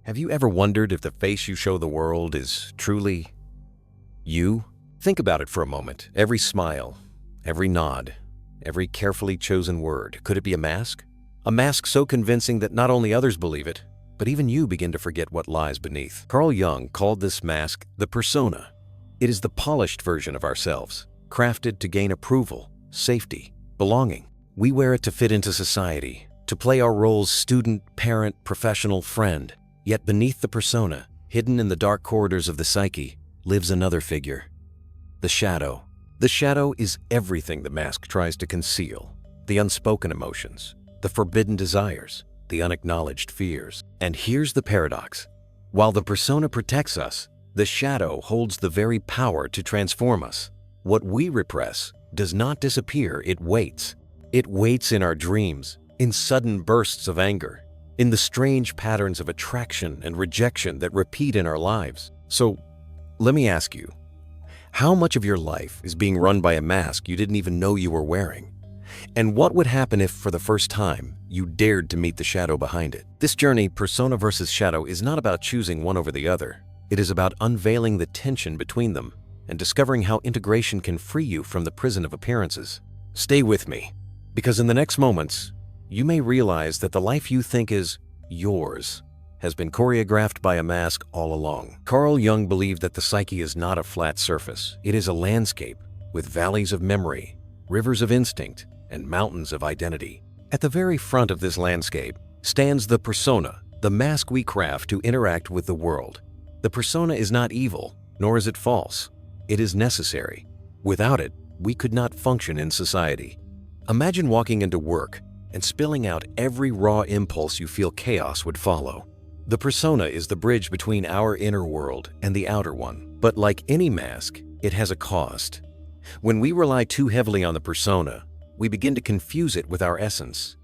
Have you ever wondered if the face you show the world is truly you? Think about it for a moment. Every smile, every nod, every carefully chosen word, could it be a mask? A mask so convincing that not only others believe it, but even you begin to forget what lies beneath. Carl Jung called this mask the persona. It is the polished version of ourselves, crafted to gain approval, safety, belonging. We wear it to fit into society, to play our roles student, parent, professional, friend. Yet beneath the persona, hidden in the dark corridors of the psyche, lives another figure. The shadow. The shadow is everything the mask tries to conceal. The unspoken emotions, the forbidden desires, the unacknowledged fears. And here's the paradox. While the persona protects us, the shadow holds the very power to transform us. What we repress does not disappear, it waits. It waits in our dreams, in sudden bursts of anger, in the strange patterns of attraction and rejection that repeat in our lives. So, let me ask you, how much of your life is being run by a mask you didn't even know you were wearing? And what would happen if, for the first time, you dared to meet the shadow behind it? This journey, persona versus shadow, is not about choosing one over the other. It is about unveiling the tension between them and discovering how integration can free you from the prison of appearances. Stay with me, because in the next moments, you may realize that the life you think is yours has been choreographed by a mask all along. Carl Jung believed that the psyche is not a flat surface. It is a landscape with valleys of memory, rivers of instinct, and mountains of identity. At the very front of this landscape stands the persona, the mask we craft to interact with the world. The persona is not evil, nor is it false. It is necessary. Without it, we could not function in society. Imagine walking into work and spilling out every raw impulse you feel. Chaos would follow. The persona is the bridge between our inner world and the outer one. But like any mask, it has a cost. When we rely too heavily on the persona, we begin to confuse it with our essence.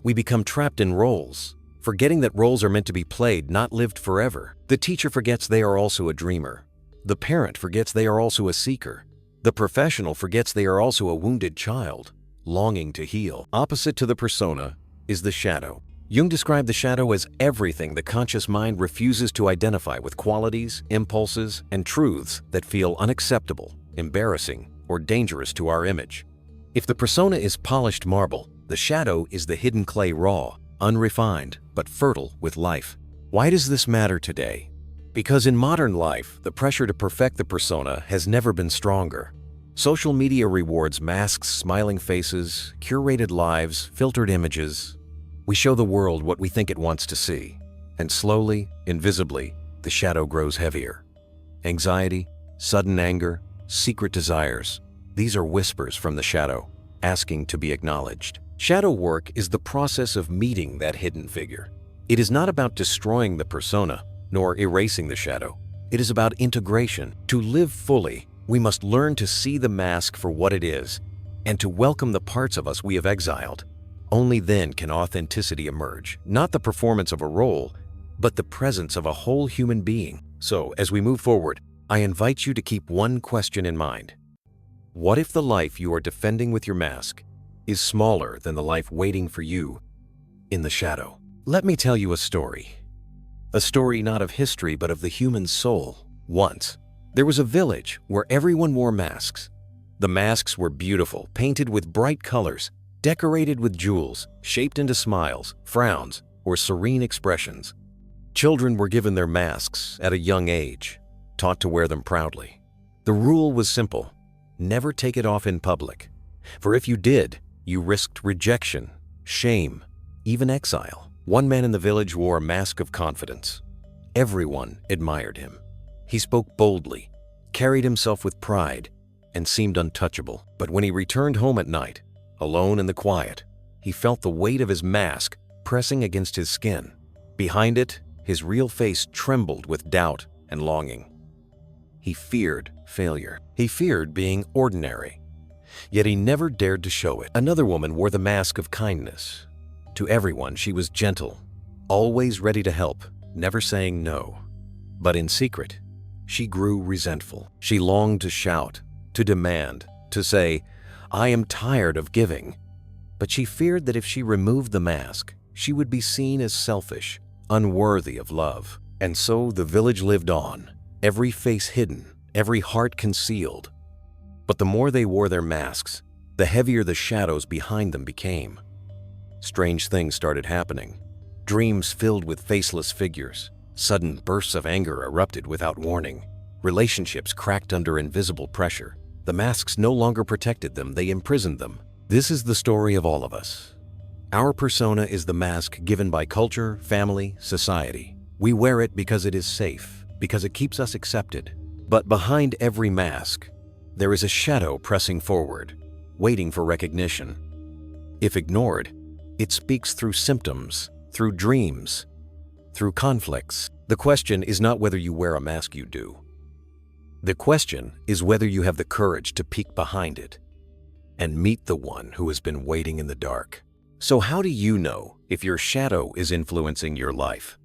We become trapped in roles, forgetting that roles are meant to be played, not lived forever. The teacher forgets they are also a dreamer. The parent forgets they are also a seeker. The professional forgets they are also a wounded child, longing to heal. Opposite to the persona is the shadow. Jung described the shadow as everything the conscious mind refuses to identify with: qualities, impulses, and truths that feel unacceptable, embarrassing, or dangerous to our image. If the persona is polished marble, the shadow is the hidden clay, raw, unrefined, but fertile with life. Why does this matter today? Because in modern life, the pressure to perfect the persona has never been stronger. Social media rewards masks, smiling faces, curated lives, filtered images. We show the world what we think it wants to see. And slowly, invisibly, the shadow grows heavier. Anxiety, sudden anger, secret desires. These are whispers from the shadow, asking to be acknowledged. Shadow work is the process of meeting that hidden figure. It is not about destroying the persona, nor erasing the shadow. It is about integration. To live fully, we must learn to see the mask for what it is, and to welcome the parts of us we have exiled. Only then can authenticity emerge, not the performance of a role, but the presence of a whole human being. So, as we move forward, I invite you to keep one question in mind. What if the life you are defending with your mask is smaller than the life waiting for you in the shadow? Let me tell you a story. A story not of history, but of the human soul. Once, there was a village where everyone wore masks. The masks were beautiful, painted with bright colors, decorated with jewels, shaped into smiles, frowns, or serene expressions. Children were given their masks at a young age, taught to wear them proudly. The rule was simple: never take it off in public, for if you did, you risked rejection, shame, even exile. One man in the village wore a mask of confidence. Everyone admired him. He spoke boldly, carried himself with pride, and seemed untouchable. But when he returned home at night, alone in the quiet, he felt the weight of his mask pressing against his skin. Behind it, his real face trembled with doubt and longing. He feared failure. He feared being ordinary. Yet he never dared to show it. Another woman wore the mask of kindness. To everyone, she was gentle, always ready to help, never saying no. But in secret, she grew resentful. She longed to shout, to demand, to say, "I am tired of giving." But she feared that if she removed the mask, she would be seen as selfish, unworthy of love. And so the village lived on, every face hidden, every heart concealed. But the more they wore their masks, the heavier the shadows behind them became. Strange things started happening. Dreams filled with faceless figures. Sudden bursts of anger erupted without warning. Relationships cracked under invisible pressure. The masks no longer protected them, they imprisoned them. This is the story of all of us. Our persona is the mask given by culture, family, society. We wear it because it is safe, because it keeps us accepted. But behind every mask, there is a shadow pressing forward, waiting for recognition. If ignored, it speaks through symptoms, through dreams, through conflicts. The question is not whether you wear a mask, you do. The question is whether you have the courage to peek behind it and meet the one who has been waiting in the dark. So how do you know if your shadow is influencing your life?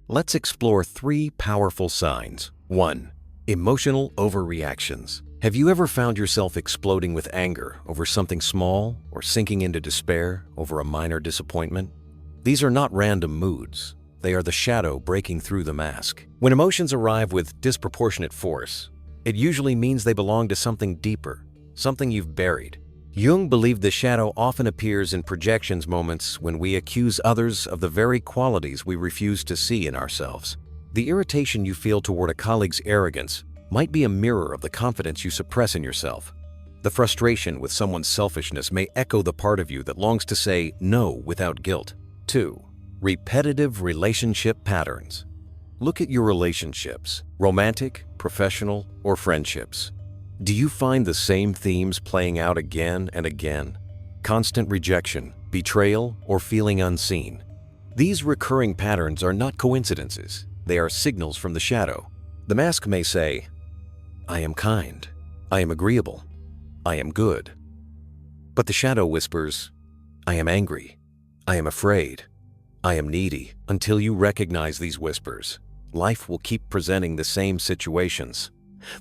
Let's explore 3 powerful signs. 1. Emotional overreactions. Have you ever found yourself exploding with anger over something small or sinking into despair over a minor disappointment? These are not random moods. They are the shadow breaking through the mask. When emotions arrive with disproportionate force, it usually means they belong to something deeper, something you've buried. Jung believed the shadow often appears in projections moments when we accuse others of the very qualities we refuse to see in ourselves. The irritation you feel toward a colleague's arrogance might be a mirror of the confidence you suppress in yourself. The frustration with someone's selfishness may echo the part of you that longs to say no without guilt. 2. Repetitive relationship patterns. Look at your relationships, romantic, professional, or friendships. Do you find the same themes playing out again and again? Constant rejection, betrayal, or feeling unseen. These recurring patterns are not coincidences. They are signals from the shadow. The mask may say, "I am kind. I am agreeable. I am good." But the shadow whispers, "I am angry. I am afraid. I am needy." Until you recognize these whispers, life will keep presenting the same situations,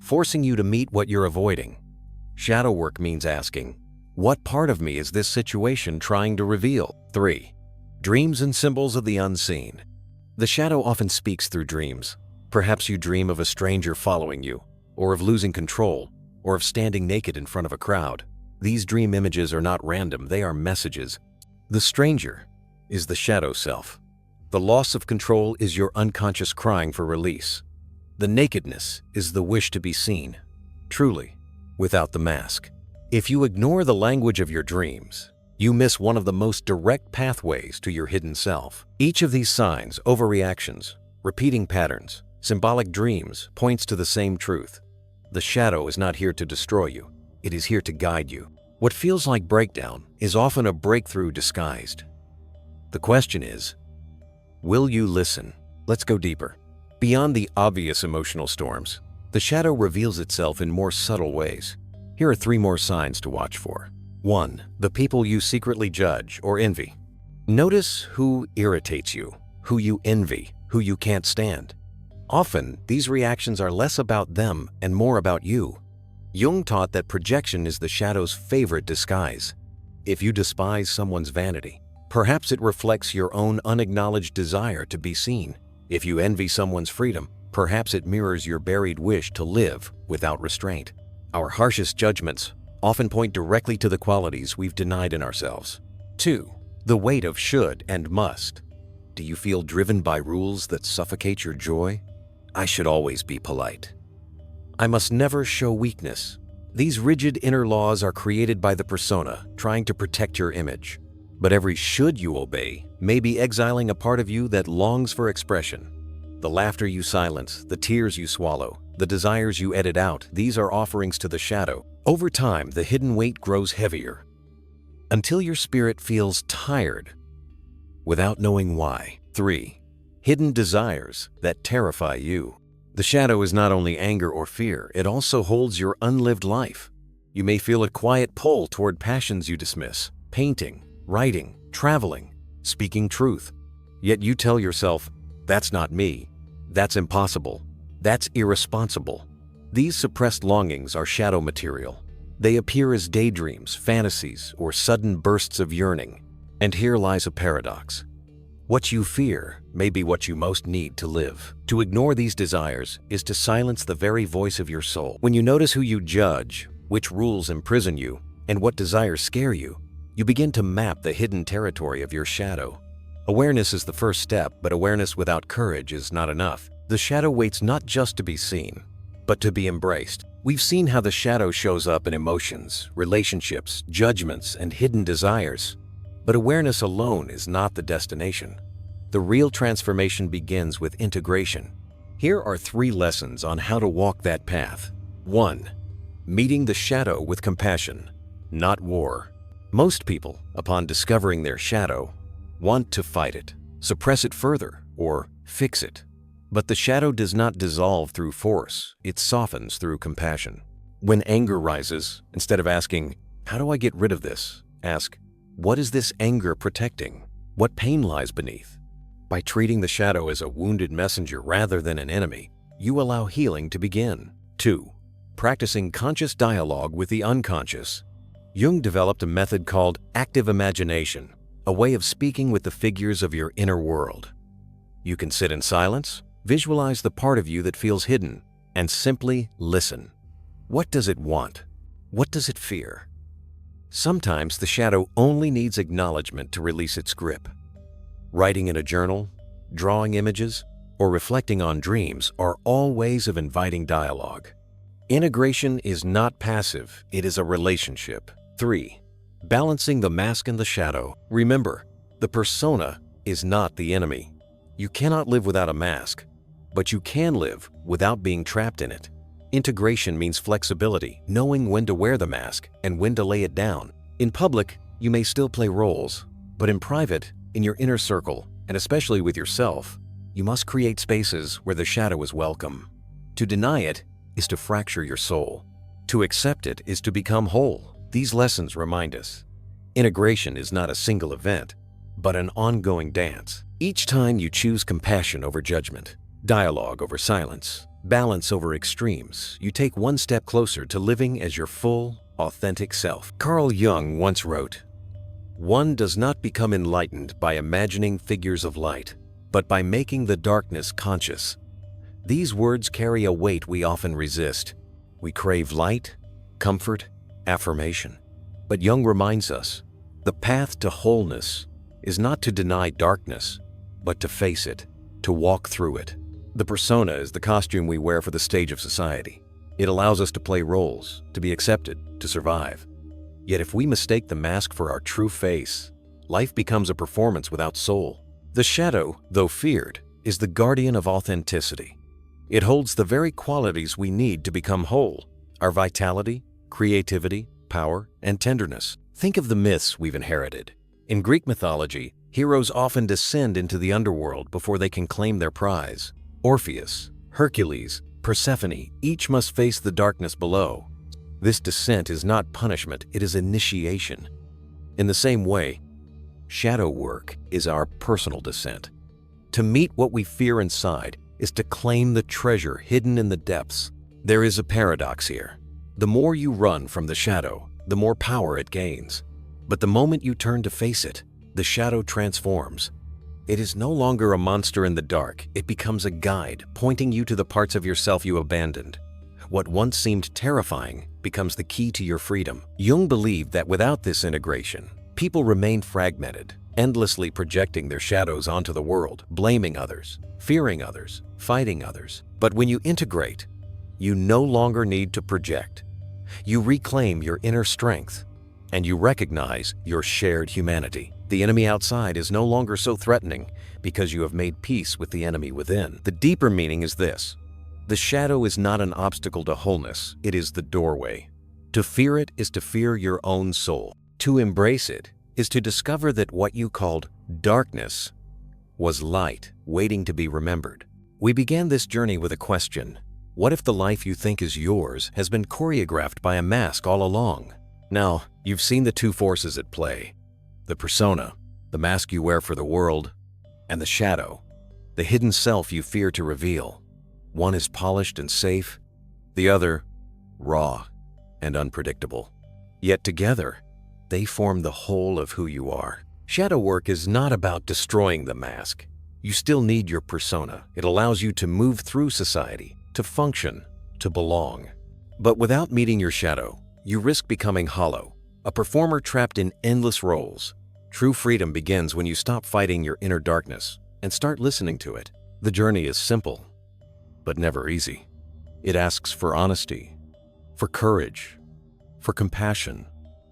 forcing you to meet what you're avoiding. Shadow work means asking, what part of me is this situation trying to reveal? 3. Dreams and symbols of the unseen. The shadow often speaks through dreams. Perhaps you dream of a stranger following you, or of losing control, or of standing naked in front of a crowd. These dream images are not random, they are messages. The stranger is the shadow self. The loss of control is your unconscious crying for release. The nakedness is the wish to be seen, truly, without the mask. If you ignore the language of your dreams, you miss one of the most direct pathways to your hidden self. Each of these signs, overreactions, repeating patterns, symbolic dreams, points to the same truth. The shadow is not here to destroy you. It is here to guide you. What feels like breakdown is often a breakthrough disguised. The question is, will you listen? Let's go deeper. Beyond the obvious emotional storms, the shadow reveals itself in more subtle ways. Here are 3 more signs to watch for. 1. The people you secretly judge or envy. Notice who irritates you, who you envy, who you can't stand. Often, these reactions are less about them and more about you. Jung taught that projection is the shadow's favorite disguise. If you despise someone's vanity, perhaps it reflects your own unacknowledged desire to be seen. If you envy someone's freedom, perhaps it mirrors your buried wish to live without restraint. Our harshest judgments often point directly to the qualities we've denied in ourselves. 2. The weight of should and must. Do you feel driven by rules that suffocate your joy? I should always be polite. I must never show weakness. These rigid inner laws are created by the persona, trying to protect your image. But every should you obey may be exiling a part of you that longs for expression. The laughter you silence, the tears you swallow, the desires you edit out, these are offerings to the shadow. Over time, the hidden weight grows heavier, until your spirit feels tired without knowing why. 3. Hidden desires that terrify you. The shadow is not only anger or fear, it also holds your unlived life. You may feel a quiet pull toward passions you dismiss, painting, writing, traveling, speaking truth. Yet you tell yourself, that's not me, that's impossible, that's irresponsible. These suppressed longings are shadow material. They appear as daydreams, fantasies, or sudden bursts of yearning. And here lies a paradox. What you fear may be what you most need to live. To ignore these desires is to silence the very voice of your soul. When you notice who you judge, which rules imprison you, and what desires scare you, you begin to map the hidden territory of your shadow. Awareness is the first step, but awareness without courage is not enough. The shadow waits not just to be seen, but to be embraced. We've seen how the shadow shows up in emotions, relationships, judgments, and hidden desires. But awareness alone is not the destination. The real transformation begins with integration. Here are 3 lessons on how to walk that path. 1. Meeting the shadow with compassion, not war. Most people, upon discovering their shadow, want to fight it, suppress it further, or fix it. But the shadow does not dissolve through force, it softens through compassion. When anger rises, instead of asking, "How do I get rid of this?" ask, "What is this anger protecting? What pain lies beneath?" By treating the shadow as a wounded messenger rather than an enemy, you allow healing to begin. 2. Practicing conscious dialogue with the unconscious. Jung developed a method called active imagination, a way of speaking with the figures of your inner world. You can sit in silence, visualize the part of you that feels hidden, and simply listen. What does it want? What does it fear? Sometimes the shadow only needs acknowledgement to release its grip. Writing in a journal, drawing images, or reflecting on dreams are all ways of inviting dialogue. Integration is not passive, it is a relationship. 3. Balancing the mask and the shadow. Remember, the persona is not the enemy. You cannot live without a mask, but you can live without being trapped in it. Integration means flexibility, knowing when to wear the mask and when to lay it down. In public, you may still play roles, but in private, in your inner circle, and especially with yourself, you must create spaces where the shadow is welcome. To deny it is to fracture your soul. To accept it is to become whole. These lessons remind us, integration is not a single event, but an ongoing dance. Each time you choose compassion over judgment, dialogue over silence, balance over extremes, you take one step closer to living as your full, authentic self. Carl Jung once wrote, "One does not become enlightened by imagining figures of light, but by making the darkness conscious." These words carry a weight we often resist. We crave light, comfort, affirmation. But Jung reminds us, the path to wholeness is not to deny darkness, but to face it, to walk through it. The persona is the costume we wear for the stage of society. It allows us to play roles, to be accepted, to survive. Yet if we mistake the mask for our true face, life becomes a performance without soul. The shadow, though feared, is the guardian of authenticity. It holds the very qualities we need to become whole: our vitality, creativity, power, and tenderness. Think of the myths we've inherited. In Greek mythology, heroes often descend into the underworld before they can claim their prize. Orpheus, Hercules, Persephone, each must face the darkness below. This descent is not punishment, it is initiation. In the same way, shadow work is our personal descent. To meet what we fear inside is to claim the treasure hidden in the depths. There is a paradox here. The more you run from the shadow, the more power it gains. But the moment you turn to face it, the shadow transforms. It is no longer a monster in the dark, it becomes a guide, pointing you to the parts of yourself you abandoned. What once seemed terrifying becomes the key to your freedom. Jung believed that without this integration, people remain fragmented, endlessly projecting their shadows onto the world, blaming others, fearing others, fighting others. But when you integrate, you no longer need to project. You reclaim your inner strength, and you recognize your shared humanity. The enemy outside is no longer so threatening because you have made peace with the enemy within. The deeper meaning is this: the shadow is not an obstacle to wholeness, it is the doorway. To fear it is to fear your own soul. To embrace it is to discover that what you called darkness was light waiting to be remembered. We began this journey with a question: what if the life you think is yours has been choreographed by a mask all along? Now, you've seen the two forces at play: the persona, the mask you wear for the world, and the shadow, the hidden self you fear to reveal. One is polished and safe, the other raw and unpredictable. Yet together, they form the whole of who you are. Shadow work is not about destroying the mask. You still need your persona. It allows you to move through society, to function, to belong. But without meeting your shadow, you risk becoming hollow, a performer trapped in endless roles. True freedom begins when you stop fighting your inner darkness and start listening to it. The journey is simple, but never easy. It asks for honesty, for courage, for compassion.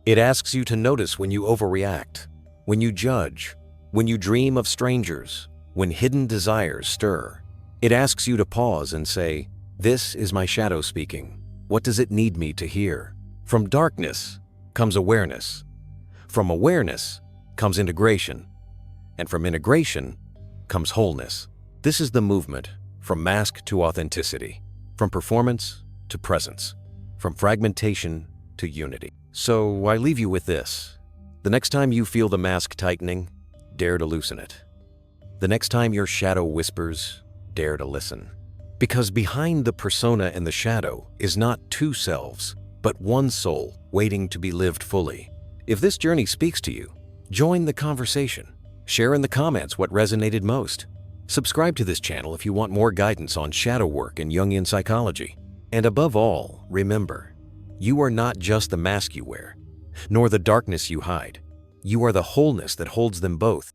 It asks you to notice when you overreact, when you judge, when you dream of strangers, when hidden desires stir. It asks you to pause and say, "This is my shadow speaking. What does it need me to hear?" From darkness comes awareness. From awareness comes integration. And from integration comes wholeness. This is the movement from mask to authenticity, from performance to presence, from fragmentation to unity. So I leave you with this. The next time you feel the mask tightening, dare to loosen it. The next time your shadow whispers, dare to listen. Because behind the persona and the shadow is not two selves, but one soul waiting to be lived fully. If this journey speaks to you, join the conversation. Share in the comments what resonated most. Subscribe to this channel if you want more guidance on shadow work and Jungian psychology. And above all, remember, you are not just the mask you wear, nor the darkness you hide. You are the wholeness that holds them both.